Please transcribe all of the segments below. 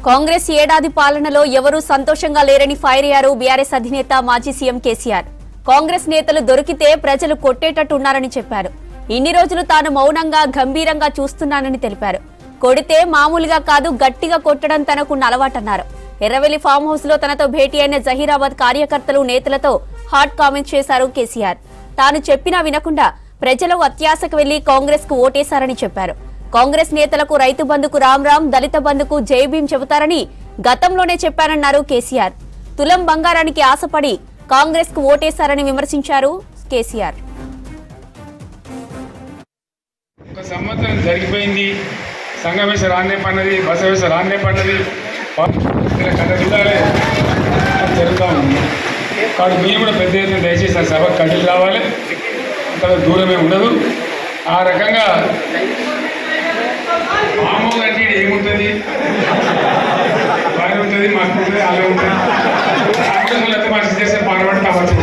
కాంగ్రెస్ ఏడాది పాలనలో ఎవరూ సంతోషంగా లేరని ఫైర్ అయ్యారు బీఆర్ఎస్ అధినేత మాజీ సీఎం కేసీఆర్. కాంగ్రెస్ నేతలు దొరికితే ప్రజలు కొట్టేటట్టున్నారని చెప్పారు. ఇన్ని రోజులు తాను మౌనంగా గంభీరంగా చూస్తున్నానని తెలిపారు. కొడితే మామూలుగా కాదు గట్టిగా కొట్టడం తనకున్న అలవాటన్నారు. ఎర్రవెల్లి ఫామ్ హౌస్ లో తనతో భేటీ అయిన జహీరాబాద్ కార్యకర్తలు నేతలతో హాట్ కామెంట్స్ చేశారు కేసీఆర్. తాను చెప్పినా వినకుండా ప్రజలు అత్యాశకు వెళ్లి కాంగ్రెస్ కు ఓటేశారని చెప్పారు. కాంగ్రెస్ నేతలకు రైతు బంధుకు రామ్ రామ్, దళిత బంధుకు జై భీం చెబుతారని గతంలోనే చెప్పారన్నారు కేసీఆర్. తులం బంగారానికి ఆశపడి కాంగ్రెస్ కు ఓటేశారని విమర్శించారు కేసీఆర్. ఒక సంవత్సరం జరిగిపోయింది. సంగమేశ రాన్నే పన్నది, బసవేశ రాన్నే పన్నది, కథ చూడాలి జరుగుతూ ఉంది. కాబట్టి మీరు కూడా పెద్ద ఎత్తున దయచేసి ఆ సభకు కదిలి రావాలి. అంత దూరమే ఉండదు. ఆ రకంగా మామూలు అంటే ఏముంటుంది, బాగా ఉంటుంది, మాకు ఉంటుంది, అలాగే ఉంటుంది. కాంగ్రెస్ ఎంత మంచి చేస్తే పాల్పడి కావచ్చు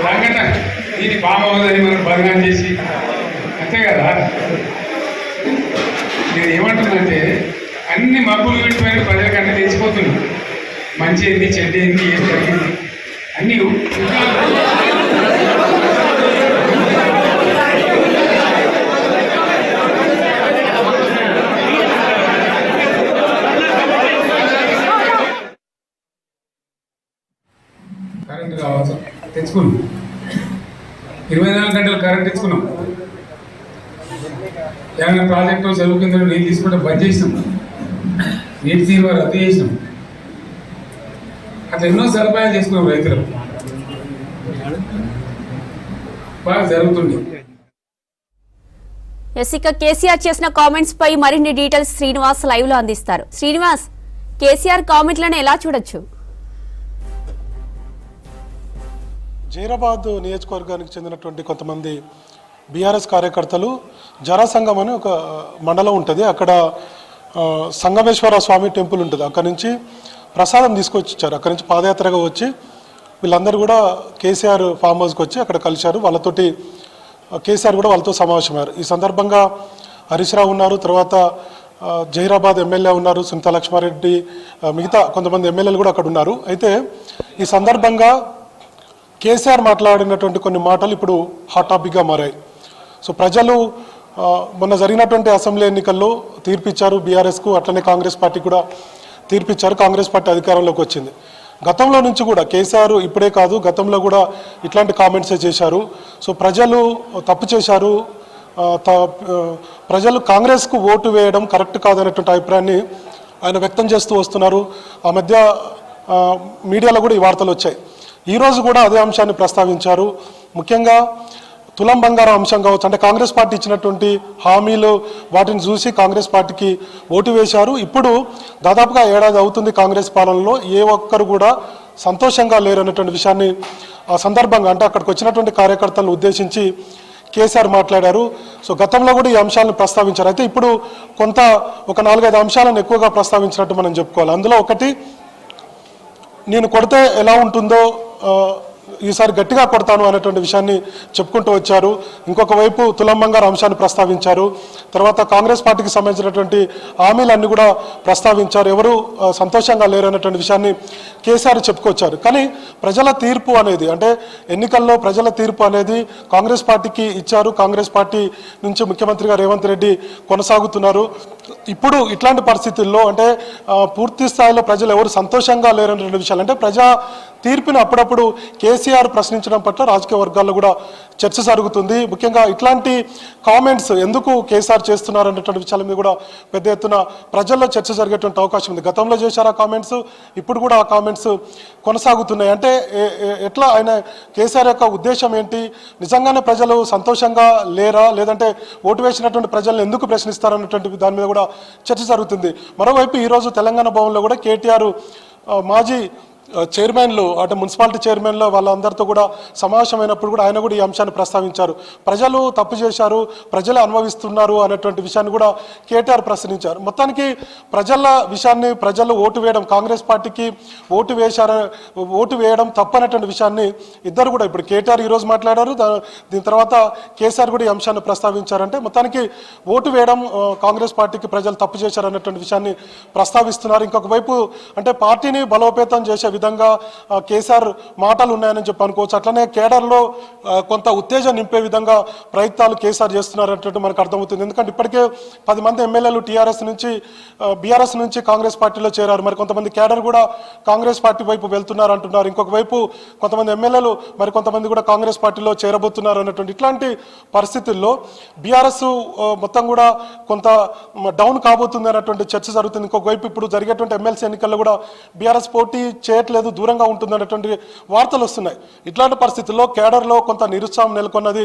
రాగట దీన్ని పామవుతుందని మనం బదనాం చేసి అంతే కదా. నేను ఏమంటుందంటే అన్ని మబ్బులు విడిపోయిన ప్రజలకు అన్నీ తెలిసిపోతుంది. మంచి ఏంది, చెడ్డ ఏంది, ఏం జరిగింది అన్నీ కరెంటు కావచ్చు తెచ్చుకున్నాం. 24 గంటలు కరెంట్ తెచ్చుకున్నాం. ఏమైనా ప్రాజెక్టు చెరువు కింద నీళ్ళు తీసుకుంటే బంద్ చేసినాం, నీటి తీరువ రద్దు చేసినాం. అట్లా ఎన్నో సదుపాయాలు చేసుకున్నాం. రైతులకు బాగా జరుగుతుంది. ఇక కేసీఆర్ చేసిన కామెంట్స్ పై మరిన్ని డీటెయిల్స్ శ్రీనివాస్ లైవ్ లో అందిస్తారు. శ్రీనివాస్, కేసీఆర్ కామెంట్లను ఎలా చూడొచ్చు? జైరాబాద్ నియోజకవర్గానికి చెందినటువంటి కొంతమంది బీఆర్ఎస్ కార్యకర్తలు జరాసంగం అని ఒక మండలం ఉంటుంది. అక్కడ సంగమేశ్వర స్వామి టెంపుల్ ఉంటుంది. అక్కడి నుంచి ప్రసాదం తీసుకొచ్చి ఇచ్చారు. అక్కడి నుంచి పాదయాత్రగా వచ్చి వీళ్ళందరూ కూడా కేసీఆర్ ఫామ్ హౌస్కి వచ్చి అక్కడ కలిశారు. వాళ్ళతోటి కేసీఆర్ కూడా వాళ్ళతో సమావేశమయ్యారు. ఈ సందర్భంగా హరీష్ రావు ఉన్నారు, తర్వాత జహీరాబాద్ ఎమ్మెల్యే ఉన్నారు, సునీతా లక్ష్మారెడ్డి, మిగతా కొంతమంది ఎమ్మెల్యేలు కూడా అక్కడ ఉన్నారు. అయితే ఈ సందర్భంగా కేసీఆర్ మాట్లాడినటువంటి కొన్ని మాటలు ఇప్పుడు హాట్ టాపిక్గా మారాయి. సో ప్రజలు మొన్న జరిగినటువంటి అసెంబ్లీ ఎన్నికల్లో తీర్పిచ్చారు బీఆర్ఎస్కు, అట్లనే కాంగ్రెస్ పార్టీ కూడా తీర్పిచ్చారు. కాంగ్రెస్ పార్టీ అధికారంలోకి వచ్చింది. గతంలో నుంచి కూడా కేసీఆర్ ఇప్పుడే కాదు గతంలో కూడా ఇట్లాంటి కామెంట్సే చేశారు. సో ప్రజలు తప్పు చేశారు, ప్రజలు కాంగ్రెస్కు ఓటు వేయడం కరెక్ట్ కాదనేటువంటి అభిప్రాయాన్ని ఆయన వ్యక్తం చేస్తూ వస్తున్నారు. ఆ మధ్య మీడియాలో కూడా ఈ వార్తలు వచ్చాయి. ఈరోజు కూడా అదే అంశాన్ని ప్రస్తావించారు. ముఖ్యంగా తులం బంగారం అంశం కావచ్చు, అంటే కాంగ్రెస్ పార్టీ ఇచ్చినటువంటి హామీలు వాటిని చూసి కాంగ్రెస్ పార్టీకి ఓటు వేశారు. ఇప్పుడు దాదాపుగా ఏడాది అవుతుంది కాంగ్రెస్ పాలనలో, ఏ ఒక్కరు కూడా సంతోషంగా లేరన్నటువంటి విషయాన్ని ఆ సందర్భంగా అంటే అక్కడికి వచ్చినటువంటి కార్యకర్తలను ఉద్దేశించి కేసీఆర్ మాట్లాడారు. సో గతంలో కూడా ఈ అంశాలను ప్రస్తావించారు. అయితే ఇప్పుడు ఒక 4-5 అంశాలను ఎక్కువగా ప్రస్తావించినట్టు మనం చెప్పుకోవాలి. అందులో ఒకటి, నేను కొడితే ఎలా ఉంటుందో ఈసారి గట్టిగా కొడతాను అనేటువంటి విషయాన్ని చెప్పుకుంటూ వచ్చారు. ఇంకొక వైపు తులం బంగారు అంశాన్ని ప్రస్తావించారు. తర్వాత కాంగ్రెస్ పార్టీకి సంబంధించినటువంటి హామీలన్నీ కూడా ప్రస్తావించారు. ఎవరు సంతోషంగా లేరు అనేటువంటి విషయాన్ని కేసీఆర్ చెప్పుకొచ్చారు. కానీ ప్రజల తీర్పు అనేది, అంటే ఎన్నికల్లో ప్రజల తీర్పు అనేది కాంగ్రెస్ పార్టీకి ఇచ్చారు. కాంగ్రెస్ పార్టీ నుంచి ముఖ్యమంత్రిగా రేవంత్ రెడ్డి కొనసాగుతున్నారు. ఇప్పుడు ఇట్లాంటి పరిస్థితుల్లో అంటే పూర్తి స్థాయిలో ప్రజలు ఎవరు సంతోషంగా లేరనేటువంటి విషయాలు, అంటే ప్రజా తీర్పుని అప్పుడప్పుడు కేసీఆర్ ప్రశ్నించడం పట్ల రాజకీయ వర్గాల్లో కూడా చర్చ జరుగుతుంది. ముఖ్యంగా ఇట్లాంటి కామెంట్స్ ఎందుకు కేసీఆర్ చేస్తున్నారు అనేటువంటి విషయాల మీద కూడా పెద్ద ఎత్తున ప్రజల్లో చర్చ జరిగేటువంటి అవకాశం ఉంది. గతంలో చేశారు ఆ కామెంట్స్, ఇప్పుడు కూడా ఆ కామెంట్స్ కొనసాగుతున్నాయి. అంటే ఎట్లా ఆయన కేసీఆర్ యొక్క ఉద్దేశం ఏంటి, నిజంగానే ప్రజలు సంతోషంగా లేరా, లేదంటే ఓటు వేసినటువంటి ప్రజలను ఎందుకు ప్రశ్నిస్తారన్నటువంటి దాని మీద కూడా చర్చ జరుగుతుంది. మరోవైపు ఈరోజు తెలంగాణ భవన్లో కూడా కేటీఆర్ మాజీ చైర్మన్లు అంటే మున్సిపాలిటీ చైర్మన్లు వాళ్ళందరితో కూడా సమావేశమైనప్పుడు కూడా ఆయన కూడా ఈ అంశాన్ని ప్రస్తావించారు. ప్రజలు తప్పు చేశారు, ప్రజలే అనుభవిస్తున్నారు అనేటువంటి విషయాన్ని కూడా కేటీఆర్ ప్రశ్నించారు. మొత్తానికి ప్రజల విషయాన్ని, ప్రజలు ఓటు వేయడం, కాంగ్రెస్ పార్టీకి ఓటు వేయడం తప్పనేటువంటి విషయాన్ని ఇద్దరు కూడా ఇప్పుడు కేటీఆర్ ఈరోజు మాట్లాడారు. దీని తర్వాత కేసీఆర్ కూడా ఈ అంశాన్ని ప్రస్తావించారంటే మొత్తానికి ఓటు వేయడం కాంగ్రెస్ పార్టీకి ప్రజలు తప్పు చేశారు అనేటువంటి విషయాన్ని ప్రస్తావిస్తున్నారు. ఇంకొక వైపు అంటే పార్టీని బలోపేతం చేసే విధంగా కేసీఆర్ మాటలు ఉన్నాయని చెప్పి అనుకోవచ్చు. అట్లనే కేడర్లో కొంత ఉత్తేజం నింపే విధంగా ప్రయత్నాలు కేసీఆర్ చేస్తున్నారంటే మనకు అర్థమవుతుంది. ఎందుకంటే ఇప్పటికే 10 మంది ఎమ్మెల్యేలు టీఆర్ఎస్ నుంచి బీఆర్ఎస్ నుంచి కాంగ్రెస్ పార్టీలో చేరారు. మరి కొంతమంది కేడర్ కూడా కాంగ్రెస్ పార్టీ వైపు వెళ్తున్నారు అంటున్నారు. ఇంకొక వైపు కొంతమంది ఎమ్మెల్యేలు మరి కొంతమంది కూడా కాంగ్రెస్ పార్టీలో చేరబోతున్నారు అన్నటువంటి ఇట్లాంటి పరిస్థితుల్లో బీఆర్ఎస్ మొత్తం కూడా కొంత డౌన్ కాబోతుంది అన్నటువంటి చర్చ జరుగుతుంది. ఇంకొక వైపు ఇప్పుడు జరిగేటువంటి ఎమ్మెల్సీ ఎన్నికల్లో కూడా బీఆర్ఎస్ పోటీ చేయట్లేదు, దూరంగా ఉంటుంది అన్నటువంటి వార్తలు వస్తున్నాయి. ఇట్లాంటి పరిస్థితుల్లో కేడర్లో కొంత నిరుత్సాహం నెలకొన్నది.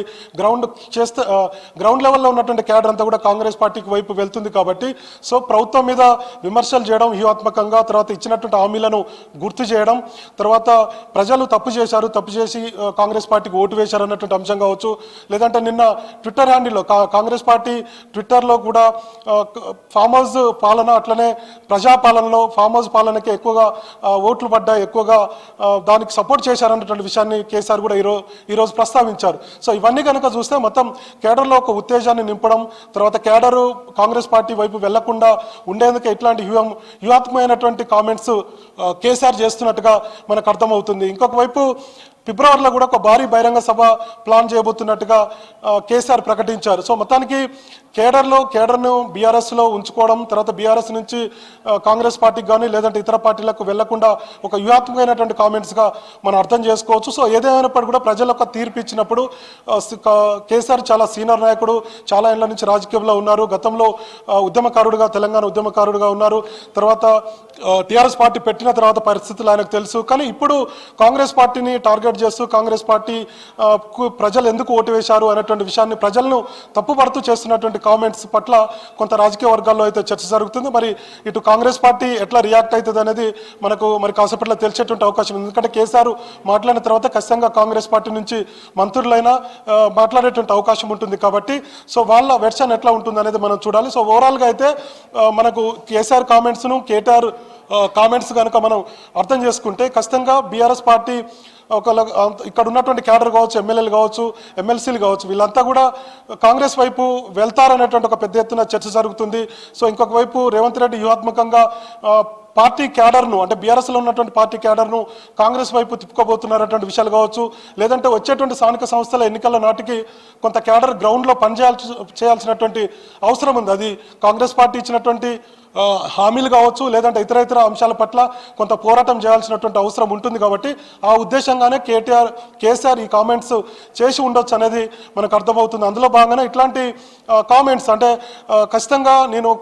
గ్రౌండ్ లెవెల్లో ఉన్నటువంటి కేడర్ అంతా కూడా కాంగ్రెస్ పార్టీకి వైపు వెళ్తుంది. కాబట్టి సో ప్రభుత్వం మీద విమర్శలు చేయడం వ్యూహాత్మకంగా, తర్వాత ఇచ్చినటువంటి హామీలను గుర్తు చేయడం, తర్వాత ప్రజలు తప్పు చేశారు, తప్పు చేసి కాంగ్రెస్ పార్టీకి ఓటు వేశారు అన్నటువంటి అంశం కావచ్చు. లేదంటే నిన్న ట్విట్టర్ హ్యాండిల్లో కాంగ్రెస్ పార్టీ ట్విట్టర్లో కూడా ఫామ్ హౌస్ పాలన, అట్లనే ప్రజాపాలనలో ఫామ్ హౌస్ పాలనకి ఎక్కువగా ఓట్లు పడ్డాయి, ఎక్కువగా దానికి సపోర్ట్ చేశారన్నటువంటి విషయాన్ని కేసీఆర్ కూడా ఈరోజు ప్రస్తావించారు. సో ఇవన్నీ కనుక చూస్తే మొత్తం కేడర్లో ఒక ఉత్తేజాన్ని నింపడం, తర్వాత కేడరు కాంగ్రెస్ పార్టీ వైపు వెళ్లకుండా ఉండేందుకు ఇట్లాంటి వ్యూహాత్మకమైనటువంటి కామెంట్స్ కేసీఆర్ చేస్తున్నట్టుగా మనకు అర్థమవుతుంది. ఇంకొక వైపు ఫిబ్రవరిలో కూడా ఒక భారీ బహిరంగ సభ ప్లాన్ చేయబోతున్నట్టుగా కేసీఆర్ ప్రకటించారు. సో మొత్తానికి కేడర్ను బీఆర్ఎస్లో ఉంచుకోవడం, తర్వాత బీఆర్ఎస్ నుంచి కాంగ్రెస్ పార్టీకి కానీ లేదంటే ఇతర పార్టీలకు వెళ్లకుండా ఒక వ్యూహాత్మకమైనటువంటి కామెంట్స్గా మనం అర్థం చేసుకోవచ్చు. సో ఏదేమైనప్పటికీ కూడా ప్రజలకు తీర్పు ఇచ్చినప్పుడు కేసీఆర్ చాలా సీనియర్ నాయకుడు, చాలా ఏళ్ల నుంచి రాజకీయంలో ఉన్నారు. గతంలో ఉద్యమకారుడుగా, తెలంగాణ ఉద్యమకారుడుగా ఉన్నారు. తర్వాత టీఆర్ఎస్ పార్టీ పెట్టిన తర్వాత పరిస్థితులు ఆయనకు తెలుసు. కానీ ఇప్పుడు కాంగ్రెస్ పార్టీని టార్గెట్ చేస్తూ కాంగ్రెస్ పార్టీ ప్రజలు ఎందుకు ఓటు వేశారు అనేటువంటి విషయాన్ని, ప్రజలను తప్పుపడుతూ చేస్తున్నటువంటి కామెంట్స్ పట్ల కొంత రాజకీయ వర్గాల్లో అయితే చర్చ జరుగుతుంది. మరి ఇటు కాంగ్రెస్ పార్టీ ఎట్లా రియాక్ట్ అవుతుంది అనేది మనకు మరి కాసేపట్లో తెలిసేటువంటి అవకాశం ఉంది. ఎందుకంటే కేసీఆర్ మాట్లాడిన తర్వాత ఖచ్చితంగా కాంగ్రెస్ పార్టీ నుంచి మంత్రులైనా మాట్లాడేటువంటి అవకాశం ఉంటుంది. కాబట్టి సో వాళ్ళ వెర్షన్ ఎట్లా ఉంటుంది అనేది మనం చూడాలి. సో ఓవరాల్గా అయితే మనకు కేసీఆర్ కామెంట్స్ను, కేటీఆర్ కామెంట్స్ కనుక మనం అర్థం చేసుకుంటే ఖచ్చితంగా బీఆర్ఎస్ పార్టీ ఇక్కడ ఉన్నటువంటి క్యాడర్ కావచ్చు, ఎమ్మెల్యేలు కావచ్చు, ఎమ్మెల్సీలు కావచ్చు, వీళ్ళంతా కూడా కాంగ్రెస్ వైపు వెళ్తారనేటువంటి ఒక పెద్ద ఎత్తున చర్చ జరుగుతుంది. సో ఇంకొక వైపు రేవంత్ రెడ్డి వ్యూహాత్మకంగా పార్టీ క్యాడర్ను, అంటే బీఆర్ఎస్లో ఉన్నటువంటి పార్టీ క్యాడర్ను కాంగ్రెస్ వైపు తిప్పుకోబోతున్నారటువంటి విషయాలు కావచ్చు, లేదంటే వచ్చేటువంటి స్థానిక సంస్థల ఎన్నికల నాటికి కొంత క్యాడర్ గ్రౌండ్లో చేయాల్సినటువంటి అవసరం ఉంది. అది కాంగ్రెస్ పార్టీ ఇచ్చినటువంటి హామీలు కావచ్చు, లేదంటే ఇతర అంశాల పట్ల కొంత పోరాటం చేయాల్సినటువంటి అవసరం ఉంటుంది. కాబట్టి ఆ ఉద్దేశంగానే కేసీఆర్ ఈ కామెంట్స్ చేసి ఉండొచ్చు అనేది మనకు అర్థమవుతుంది. అందులో భాగంగానే ఇట్లాంటి కామెంట్స్ అంటే ఖచ్చితంగా నేను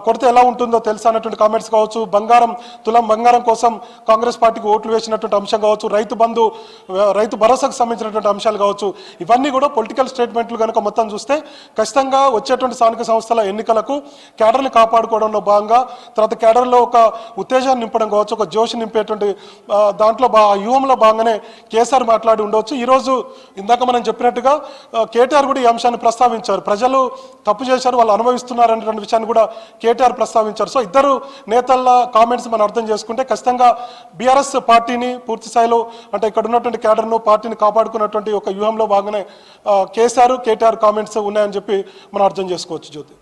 కొడితే ఎలా ఉంటుందో తెలుసా అన్నటువంటి కామెంట్స్ కావచ్చు, తులం బంగారం కోసం కాంగ్రెస్ పార్టీకి ఓట్లు వేసినటువంటి అంశం కావచ్చు, రైతు భరోసాకు సంబంధించినటువంటి అంశాలు కావచ్చు, ఇవన్నీ కూడా పొలిటికల్ స్టేట్మెంట్లు కనుక మొత్తం చూస్తే ఖచ్చితంగా వచ్చేటువంటి స్థానిక సంస్థల ఎన్నికలకు క్యాడర్ని కాపాడుకోవడంలో భాగంగా, తర్వాత క్యాడర్లో ఒక ఉత్తేజాన్ని నింపడం కావచ్చు, ఒక జోష్ నింపేటువంటి దాంట్లో వ్యూహంలో భాగంగానే కేసీఆర్ మాట్లాడి ఉండవచ్చు. ఈరోజు ఇందాక మనం చెప్పినట్టుగా కేటీఆర్ కూడా ఈ అంశాన్ని ప్రస్తావించారు. ప్రజలు తప్పు చేశారు, వాళ్ళు అనుభవిస్తున్నారు అనేటువంటి విషయాన్ని కూడా కేటీఆర్ ప్రస్తావించారు. సో ఇద్దరు నేతల కామెంట్స్ మనం అర్థం చేసుకుంటే ఖచ్చితంగా బీఆర్ఎస్ పార్టీని పూర్తి స్థాయిలో అంటే ఇక్కడ ఉన్నటువంటి క్యాడర్ను, పార్టీని కాపాడుకున్నటువంటి ఒక వ్యూహంలో భాగంగానే కేటీఆర్ కామెంట్స్ ఉన్నాయని చెప్పి మనం అర్థం చేసుకోవచ్చు. జ్యోతి.